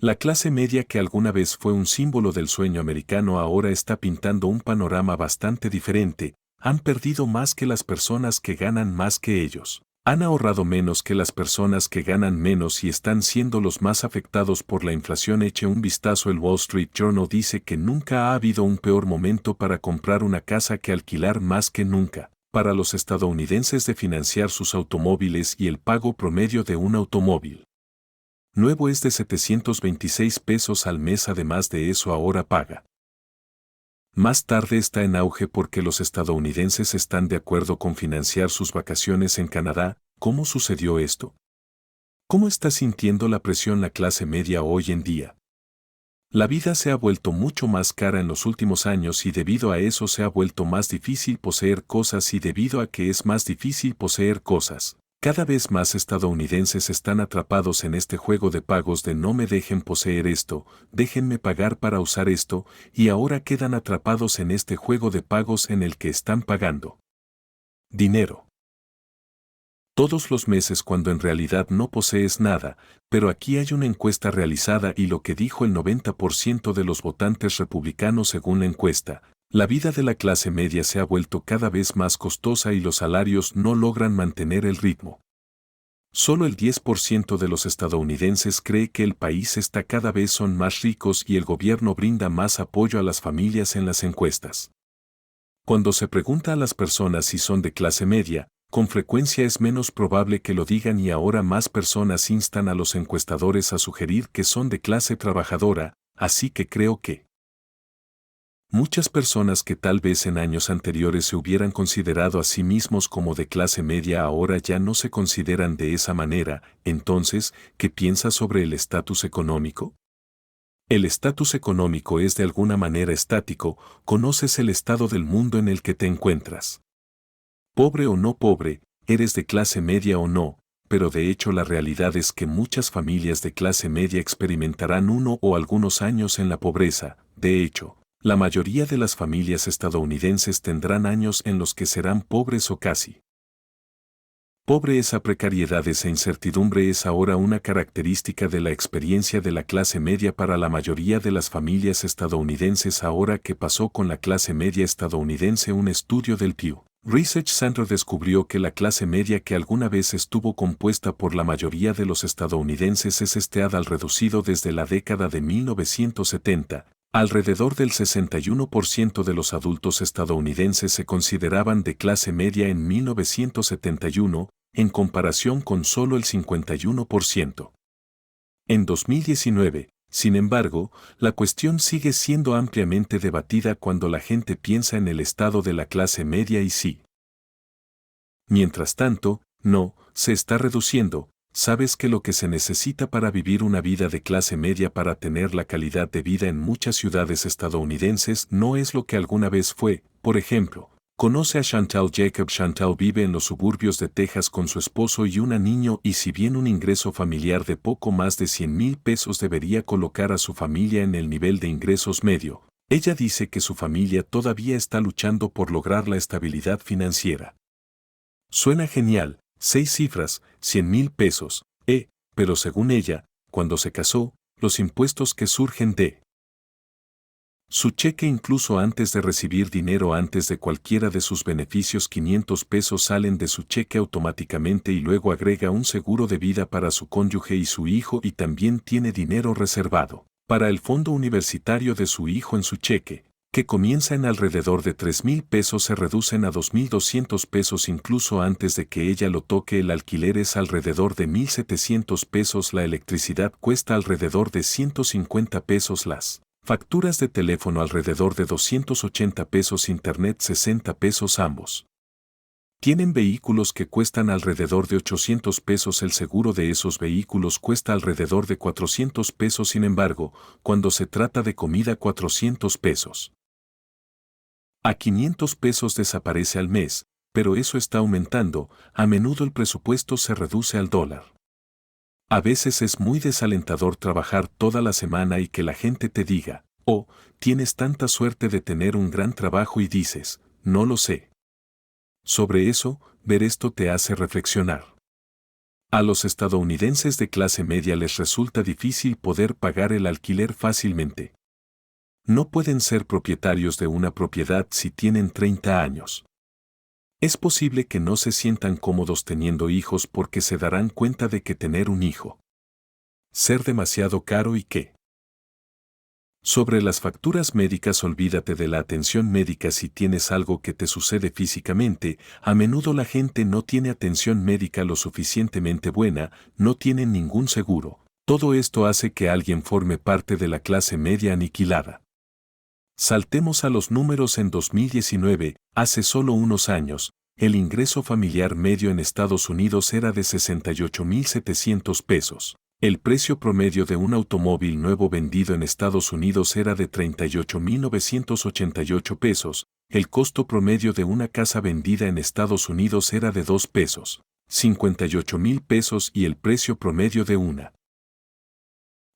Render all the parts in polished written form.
La clase media que alguna vez fue un símbolo del sueño americano ahora está pintando un panorama bastante diferente. Han perdido más que las personas que ganan más que ellos. Han ahorrado menos que las personas que ganan menos y están siendo los más afectados por la inflación. Eche un vistazo. El Wall Street Journal dice que nunca ha habido un peor momento para comprar una casa que alquilar, más que nunca, para los estadounidenses, de financiar sus automóviles, y el pago promedio de un automóvil nuevo es de $726 al mes. Además de eso, ahora paga más tarde. Está en auge porque los estadounidenses están de acuerdo con financiar sus vacaciones en Canadá. ¿Cómo sucedió esto? ¿Cómo está sintiendo la presión la clase media hoy en día? La vida se ha vuelto mucho más cara en los últimos años y debido a eso se ha vuelto más difícil poseer cosas, y debido a que es más difícil poseer cosas, cada vez más estadounidenses están atrapados en este juego de pagos de no me dejen poseer esto, déjenme pagar para usar esto, y ahora quedan atrapados en este juego de pagos en el que están pagando dinero todos los meses cuando en realidad no posees nada. Pero aquí hay una encuesta realizada y lo que dijo el 90% de los votantes republicanos según la encuesta: la vida de la clase media se ha vuelto cada vez más costosa y los salarios no logran mantener el ritmo. Solo el 10% de los estadounidenses cree que el país está cada vez son más ricos y el gobierno brinda más apoyo a las familias en las encuestas. Cuando se pregunta a las personas si son de clase media, con frecuencia es menos probable que lo digan, y ahora más personas instan a los encuestadores a sugerir que son de clase trabajadora, así que creo que muchas personas que tal vez en años anteriores se hubieran considerado a sí mismos como de clase media ahora ya no se consideran de esa manera. Entonces, ¿qué piensas sobre el estatus económico? El estatus económico es de alguna manera estático. Conoces el estado del mundo en el que te encuentras. Pobre o no pobre, eres de clase media o no, pero de hecho la realidad es que muchas familias de clase media experimentarán uno o algunos años en la pobreza. De hecho, la mayoría de las familias estadounidenses tendrán años en los que serán pobres o casi. Pobre. Esa precariedad, esa incertidumbre es ahora una característica de la experiencia de la clase media para la mayoría de las familias estadounidenses. Ahora, ¿qué pasó con la clase media estadounidense? Un estudio del Pew Research Center descubrió que la clase media que alguna vez estuvo compuesta por la mayoría de los estadounidenses es al reducido desde la década de 1970. Alrededor del 61% de los adultos estadounidenses se consideraban de clase media en 1971, en comparación con solo el 51% en 2019. Sin embargo, la cuestión sigue siendo ampliamente debatida cuando la gente piensa en el estado de la clase media y sí. Mientras tanto, no, se está reduciendo. ¿Sabes que lo que se necesita para vivir una vida de clase media, para tener la calidad de vida en muchas ciudades estadounidenses, no es lo que alguna vez fue? Por ejemplo, conoce a Chantal Jacob. Chantal vive en los suburbios de Texas con su esposo y un niño, y si bien un ingreso familiar de poco más de $100,000 debería colocar a su familia en el nivel de ingresos medio, ella dice que su familia todavía está luchando por lograr la estabilidad financiera. Suena genial, 6 cifras, $100,000, pero según ella, cuando se casó, los impuestos que surgen de su cheque, incluso antes de recibir dinero, antes de cualquiera de sus beneficios, $500 salen de su cheque automáticamente, y luego agrega un seguro de vida para su cónyuge y su hijo, y también tiene dinero reservado para el fondo universitario de su hijo en su cheque, que comienza en alrededor de $3,000, se reducen a $2,200 incluso antes de que ella lo toque. El alquiler es alrededor de $1,700, la electricidad cuesta alrededor de $150, las facturas de teléfono alrededor de $280, internet $60, ambos tienen vehículos que cuestan alrededor de $800, el seguro de esos vehículos cuesta alrededor de $400, sin embargo, cuando se trata de comida, $400 a $500 desaparece al mes, pero eso está aumentando. A menudo el presupuesto se reduce al dólar. A veces es muy desalentador trabajar toda la semana y que la gente te diga: oh, tienes tanta suerte de tener un gran trabajo, y dices: no lo sé. Sobre eso, ver esto te hace reflexionar. A los estadounidenses de clase media les resulta difícil poder pagar el alquiler fácilmente. No pueden ser propietarios de una propiedad si tienen 30 años. Es posible que no se sientan cómodos teniendo hijos porque se darán cuenta de que tener un hijo ser demasiado caro y que sobre las facturas médicas olvídate de la atención médica si tienes algo que te sucede físicamente, a menudo la gente no tiene atención médica lo suficientemente buena, no tienen ningún seguro. Todo esto hace que alguien forme parte de la clase media aniquilada. Saltemos a los números en 2019, hace solo unos años, el ingreso familiar medio en Estados Unidos era de $68,700. El precio promedio de un automóvil nuevo vendido en Estados Unidos era de $38,988. El costo promedio de una casa vendida en Estados Unidos era de $2,58,000 y el precio promedio de una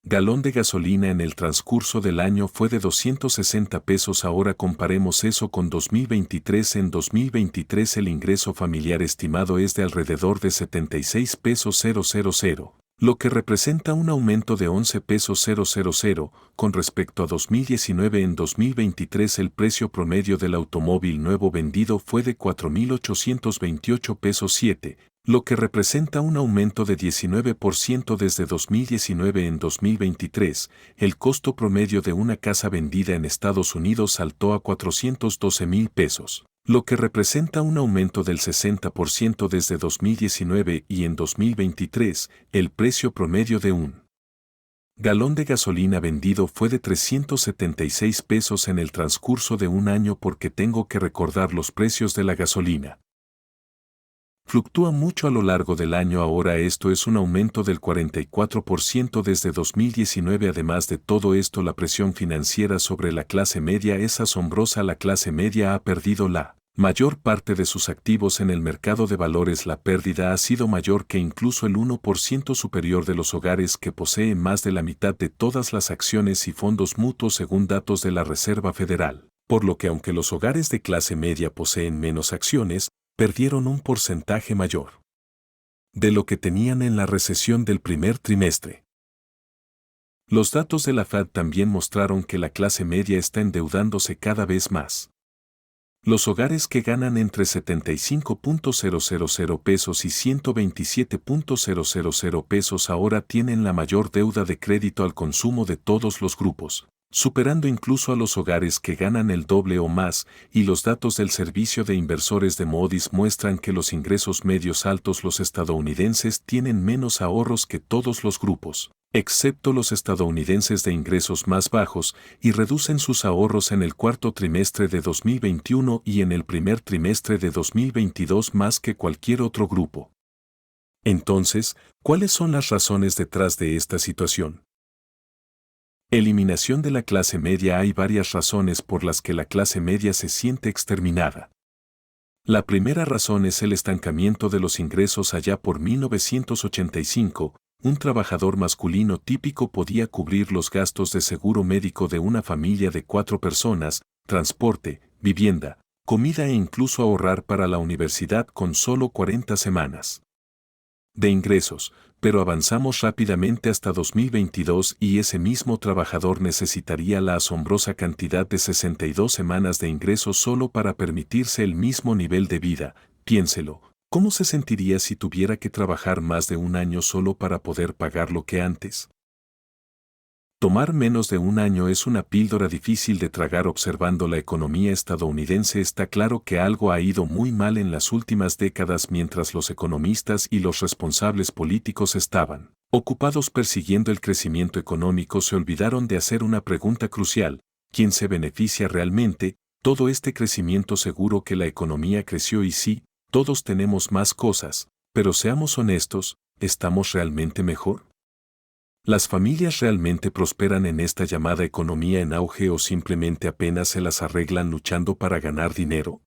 galón de gasolina en el transcurso del año fue de $260. Ahora comparemos eso con 2023. En 2023 el ingreso familiar estimado es de alrededor de $76,000, lo que representa un aumento de $11,000 con respecto a 2019. En 2023 el precio promedio del automóvil nuevo vendido fue de $4,828,7, lo que representa un aumento de 19% desde 2019. En 2023, el costo promedio de una casa vendida en Estados Unidos saltó a $412,000, lo que representa un aumento del 60% desde 2019 y en 2023, el precio promedio de un galón de gasolina vendido fue de $376 en el transcurso de un año. Porque tengo que recordar los precios de la gasolina fluctúa mucho a lo largo del año. Ahora esto es un aumento del 44% desde 2019. Además de todo esto, la presión financiera sobre la clase media es asombrosa. La clase media ha perdido la mayor parte de sus activos en el mercado de valores. La pérdida ha sido mayor que incluso el 1% superior de los hogares que poseen más de la mitad de todas las acciones y fondos mutuos según datos de la Reserva Federal. Por lo que aunque los hogares de clase media poseen menos acciones, perdieron un porcentaje mayor de lo que tenían en la recesión del primer trimestre. Los datos de la Fed también mostraron que la clase media está endeudándose cada vez más. Los hogares que ganan entre $75,000 y $127,000 ahora tienen la mayor deuda de crédito al consumo de todos los grupos, superando incluso a los hogares que ganan el doble o más, y los datos del servicio de inversores de Moody's muestran que los ingresos medios altos los estadounidenses tienen menos ahorros que todos los grupos, excepto los estadounidenses de ingresos más bajos, y reducen sus ahorros en el cuarto trimestre de 2021 y en el primer trimestre de 2022 más que cualquier otro grupo. Entonces, ¿cuáles son las razones detrás de esta situación? Eliminación de la clase media. Hay varias razones por las que la clase media se siente exterminada. La primera razón es el estancamiento de los ingresos. Allá por 1985, un trabajador masculino típico podía cubrir los gastos de seguro médico de una familia de 4 personas, transporte, vivienda, comida e incluso ahorrar para la universidad con solo 40 semanas de ingresos, pero avanzamos rápidamente hasta 2022 y ese mismo trabajador necesitaría la asombrosa cantidad de 62 semanas de ingresos solo para permitirse el mismo nivel de vida. Piénselo, ¿cómo se sentiría si tuviera que trabajar más de un año solo para poder pagar lo que antes? Tomar menos de un año es una píldora difícil de tragar. Observando la economía estadounidense está claro que algo ha ido muy mal en las últimas décadas. Mientras los economistas y los responsables políticos estaban ocupados persiguiendo el crecimiento económico, se olvidaron de hacer una pregunta crucial: ¿quién se beneficia realmente? Todo este crecimiento, seguro que la economía creció y sí, todos tenemos más cosas, pero seamos honestos, ¿estamos realmente mejor? ¿Las familias realmente prosperan en esta llamada economía en auge o simplemente apenas se las arreglan luchando para ganar dinero?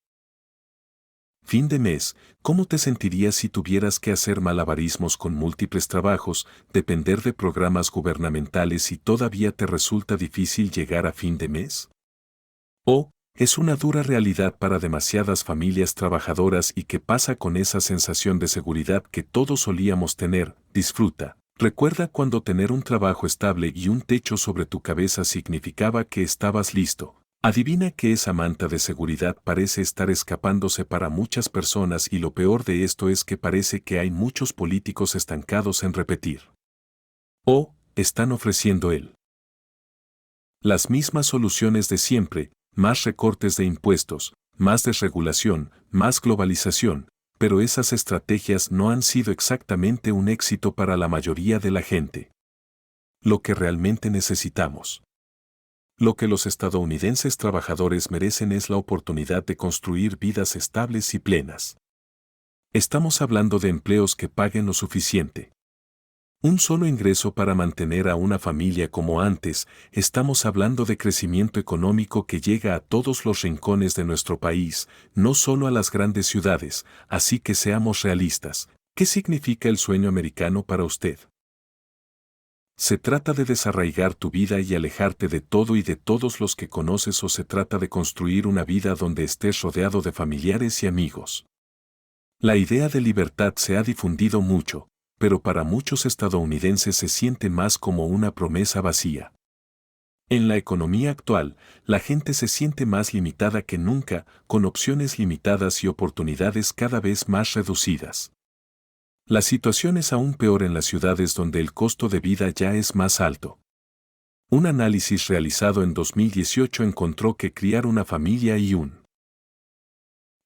Fin de mes, ¿cómo te sentirías si tuvieras que hacer malabarismos con múltiples trabajos, depender de programas gubernamentales y todavía te resulta difícil llegar a fin de mes? ¿O Es una dura realidad para demasiadas familias trabajadoras. ¿Y qué pasa con esa sensación de seguridad que todos solíamos tener? Disfruta. Recuerda cuando tener un trabajo estable y un techo sobre tu cabeza significaba que estabas listo. Adivina que esa manta de seguridad parece estar escapándose para muchas personas, y lo peor de esto es que parece que hay muchos políticos estancados en repetir. O están ofreciendo las mismas soluciones de siempre: más recortes de impuestos, más desregulación, más globalización, pero esas estrategias no han sido exactamente un éxito para la mayoría de la gente. Lo que realmente necesitamos, lo que los estadounidenses trabajadores merecen, es la oportunidad de construir vidas estables y plenas. Estamos hablando de empleos que paguen lo suficiente. Un solo ingreso para mantener a una familia como antes. Estamos hablando de crecimiento económico que llega a todos los rincones de nuestro país, no solo a las grandes ciudades. Así que seamos realistas. ¿Qué significa el sueño americano para usted? ¿Se trata de desarraigar tu vida y alejarte de todo y de todos los que conoces, o se trata de construir una vida donde estés rodeado de familiares y amigos? La idea de libertad se ha difundido mucho, pero para muchos estadounidenses se siente más como una promesa vacía. En la economía actual, la gente se siente más limitada que nunca, con opciones limitadas y oportunidades cada vez más reducidas. La situación es aún peor en las ciudades, donde el costo de vida ya es más alto. Un análisis realizado en 2018 encontró que criar una familia y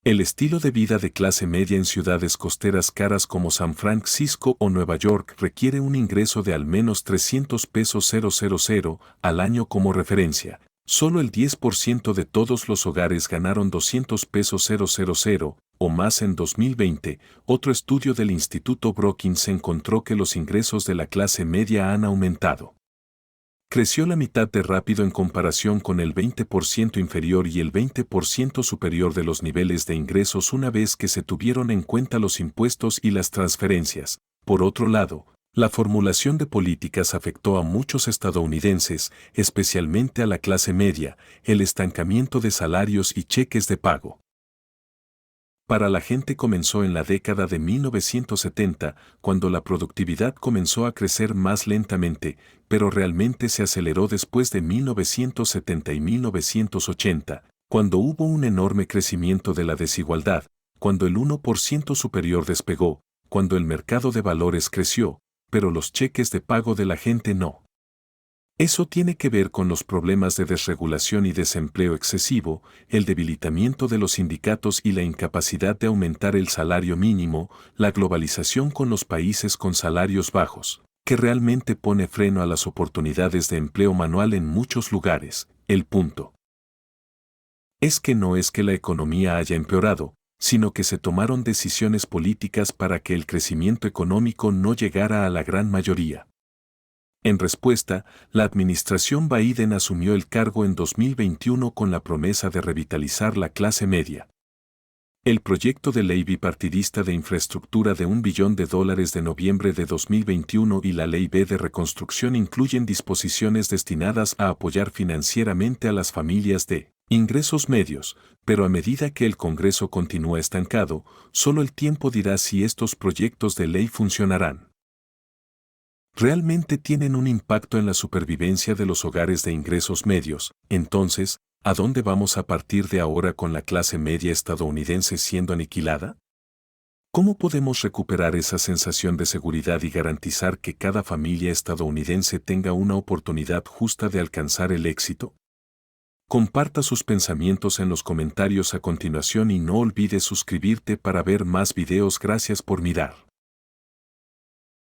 el estilo de vida de clase media en ciudades costeras caras como San Francisco o Nueva York requiere un ingreso de al menos $300,000 al año como referencia. Solo el 10% de todos los hogares ganaron $200,000 o más en 2020. Otro estudio del Instituto Brookings encontró que los ingresos de la clase media han aumentado. Creció la mitad de rápido en comparación con el 20% inferior y el 20% superior de los niveles de ingresos, una vez que se tuvieron en cuenta los impuestos y las transferencias. Por otro lado, la formulación de políticas afectó a muchos estadounidenses, especialmente a la clase media: el estancamiento de salarios y cheques de pago. Para la gente comenzó en la década de 1970, cuando la productividad comenzó a crecer más lentamente, pero realmente se aceleró después de 1970 y 1980, cuando hubo un enorme crecimiento de la desigualdad, cuando el 1% superior despegó, cuando el mercado de valores creció, pero los cheques de pago de la gente no. Eso tiene que ver con los problemas de desregulación y desempleo excesivo, el debilitamiento de los sindicatos y la incapacidad de aumentar el salario mínimo, la globalización con los países con salarios bajos, que realmente pone freno a las oportunidades de empleo manual en muchos lugares. El punto es que no es que la economía haya empeorado, sino que se tomaron decisiones políticas para que el crecimiento económico no llegara a la gran mayoría. En respuesta, la administración Biden asumió el cargo en 2021 con la promesa de revitalizar la clase media. El proyecto de ley bipartidista de infraestructura de $1 billón de noviembre de 2021 y la Ley B de reconstrucción incluyen disposiciones destinadas a apoyar financieramente a las familias de ingresos medios, pero a medida que el Congreso continúa estancado, solo el tiempo dirá si estos proyectos de ley funcionarán. ¿Realmente tienen un impacto en la supervivencia de los hogares de ingresos medios? Entonces, ¿a dónde vamos a partir de ahora con la clase media estadounidense siendo aniquilada? ¿Cómo podemos recuperar esa sensación de seguridad y garantizar que cada familia estadounidense tenga una oportunidad justa de alcanzar el éxito? Comparta sus pensamientos en los comentarios a continuación y no olvides suscribirte para ver más videos. Gracias por mirar.